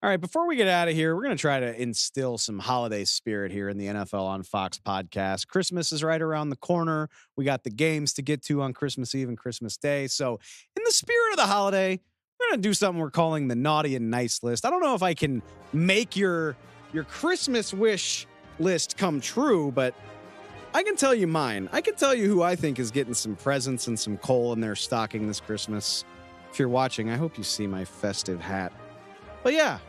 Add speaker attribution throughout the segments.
Speaker 1: All right, before we get out of here, we're going to try to instill some holiday spirit here in the NFL on Fox podcast. Christmas is right around the corner. We got the games to get to on Christmas Eve and Christmas Day. So, in the spirit of the holiday, we're going to do something we're calling the naughty and nice list. I don't know if I can make your Christmas wish list come true, but I can tell you mine. I can tell you who I think is getting some presents and some coal in their stocking this Christmas. If you're watching, I hope you see my festive hat. But yeah,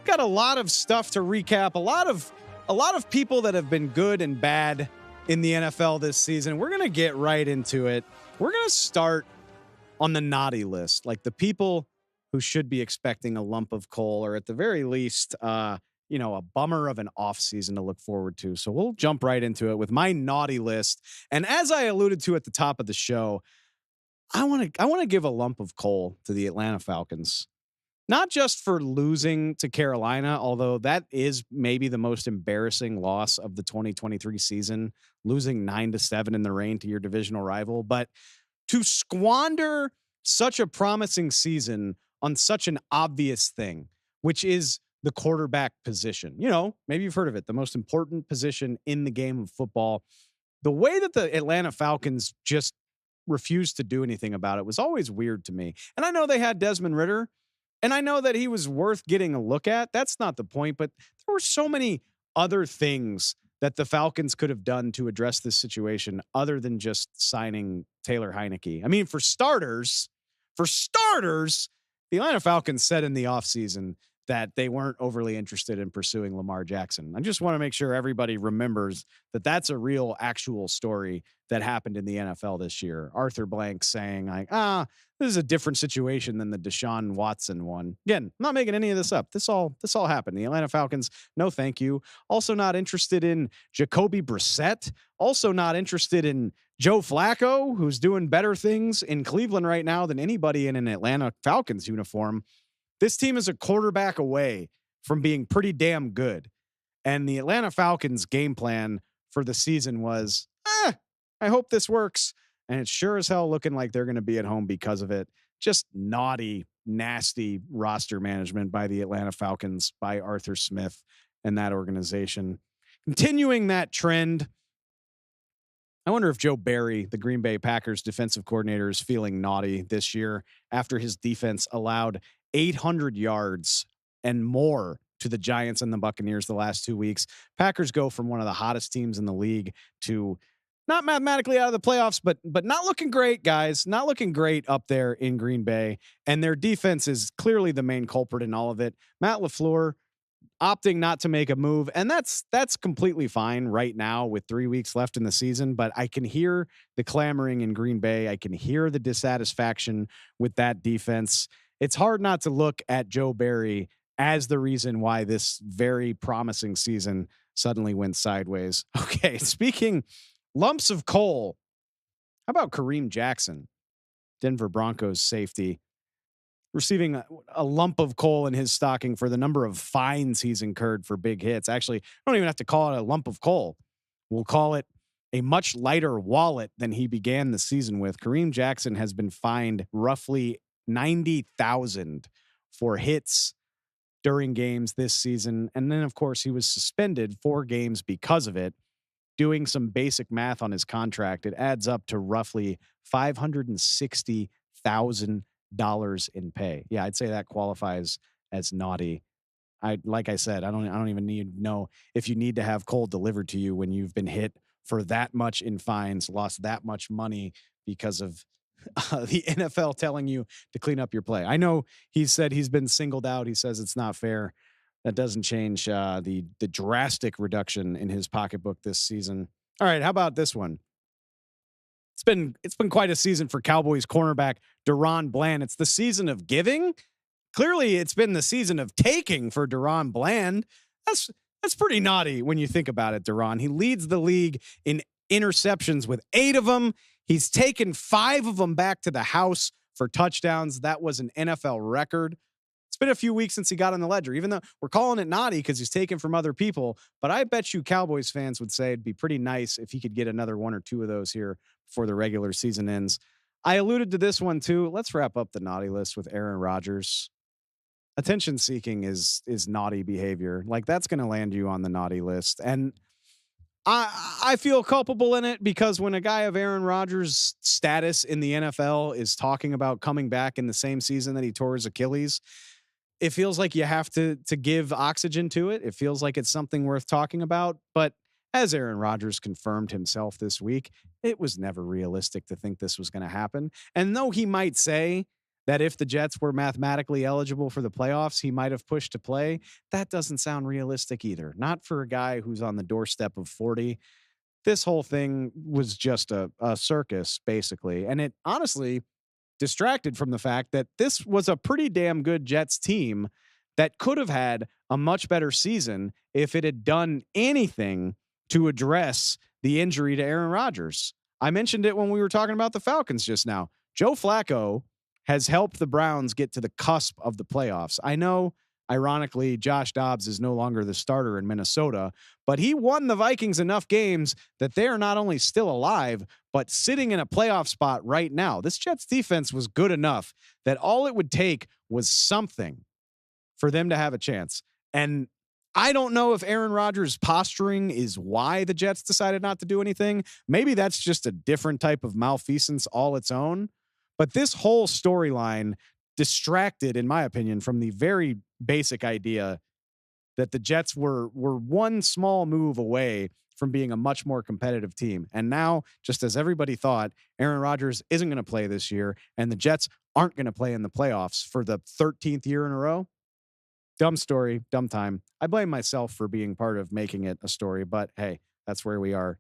Speaker 1: got a lot of stuff to recap. A lot of people that have been good and bad in the NFL this season. We're going to get right into it. We're going to start on the naughty list, like the people who should be expecting a lump of coal, or at the very least, a bummer of an off season to look forward to. So we'll jump right into it with my naughty list. And as I alluded to at the top of the show, I want to give a lump of coal to the Atlanta Falcons. Not just for losing to Carolina, although that is maybe the most embarrassing loss of the 2023 season, losing 9-7 in the rain to your divisional rival, but to squander such a promising season on such an obvious thing, which is the quarterback position. You know, maybe you've heard of it, the most important position in the game of football. The way that the Atlanta Falcons just refused to do anything about it was always weird to me. And I know they had Desmond Ridder, and I know that he was worth getting a look at. That's not the point, but there were so many other things that the Falcons could have done to address this situation other than just signing Taylor Heineke. I mean, for starters, the Atlanta Falcons said in the offseason that they weren't overly interested in pursuing Lamar Jackson. I just want to make sure everybody remembers that that's a real actual story that happened in the NFL this year. Arthur Blank saying like, this is a different situation than the Deshaun Watson one. Again, I'm not making any of this up. This all happened. The Atlanta Falcons, no thank you. Also not interested in Jacoby Brissett. Also not interested in Joe Flacco, who's doing better things in Cleveland right now than anybody in an Atlanta Falcons uniform. This team is a quarterback away from being pretty damn good. And the Atlanta Falcons game plan for the season was, I hope this works. And it's sure as hell looking like they're going to be at home because of it. Just naughty, nasty roster management by the Atlanta Falcons, by Arthur Smith and that organization. Continuing that trend, I wonder if Joe Barry, the Green Bay Packers defensive coordinator, is feeling naughty this year after his defense allowed 800 yards and more to the Giants and the Buccaneers the last 2 weeks. Packers go from one of the hottest teams in the league to not mathematically out of the playoffs, but not looking great, guys. Not looking great up there in Green Bay. And their defense is clearly the main culprit in all of it. Matt LaFleur opting not to make a move. And that's completely fine right now with 3 weeks left in the season. But I can hear the clamoring in Green Bay. I can hear the dissatisfaction with that defense. It's hard not to look at Joe Barry as the reason why this very promising season suddenly went sideways. Okay, speaking lumps of coal, how about Kareem Jackson, Denver Broncos safety, receiving a lump of coal in his stocking for the number of fines he's incurred for big hits? Actually, I don't even have to call it a lump of coal. We'll call it a much lighter wallet than he began the season with. Kareem Jackson has been fined roughly $90,000 for hits during games this season. And then, of course, he was suspended 4 games because of it. Doing some basic math on his contract, it adds up to roughly $560,000 in pay. Yeah, I'd say that qualifies as naughty. Like I said, I don't even need to know if you need to have coal delivered to you when you've been hit for that much in fines, lost that much money because of the NFL telling you to clean up your play. I know he said he's been singled out. He says it's not fair. That doesn't change the drastic reduction in his pocketbook this season. All right, how about this one? It's been quite a season for Cowboys cornerback Daron Bland. It's the season of giving. Clearly, it's been the season of taking for Daron Bland. That's pretty naughty when you think about it, Daron. He leads the league in interceptions with 8 of them. He's taken 5 of them back to the house for touchdowns. That was an NFL record. It's been a few weeks since he got on the ledger, even though we're calling it naughty because he's taken from other people. But I bet you Cowboys fans would say it'd be pretty nice if he could get another 1 or 2 of those here before the regular season ends. I alluded to this one too. Let's wrap up the naughty list with Aaron Rodgers. attention seeking is naughty behavior. Like that's going to land you on the naughty list. And I feel culpable in it because when a guy of Aaron Rodgers' status in the NFL is talking about coming back in the same season that he tore his Achilles, it feels like you have to give oxygen to it. It feels like it's something worth talking about. But as Aaron Rodgers confirmed himself this week, it was never realistic to think this was going to happen. And though he might say that if the Jets were mathematically eligible for the playoffs, he might have pushed to play, that doesn't sound realistic either. Not for a guy who's on the doorstep of 40. This whole thing was just a circus, basically. And it honestly distracted from the fact that this was a pretty damn good Jets team that could have had a much better season if it had done anything to address the injury to Aaron Rodgers. I mentioned it when we were talking about the Falcons just now. Joe Flacco has helped the Browns get to the cusp of the playoffs. I know, ironically, Josh Dobbs is no longer the starter in Minnesota, but he won the Vikings enough games that they are not only still alive, but sitting in a playoff spot right now. This Jets defense was good enough that all it would take was something for them to have a chance. And I don't know if Aaron Rodgers' posturing is why the Jets decided not to do anything. Maybe that's just a different type of malfeasance all its own. But this whole storyline distracted, in my opinion, from the very basic idea that the Jets were one small move away from being a much more competitive team. And now, just as everybody thought, Aaron Rodgers isn't going to play this year, and the Jets aren't going to play in the playoffs for the 13th year in a row. Dumb story, dumb time. I blame myself for being part of making it a story, but hey, that's where we are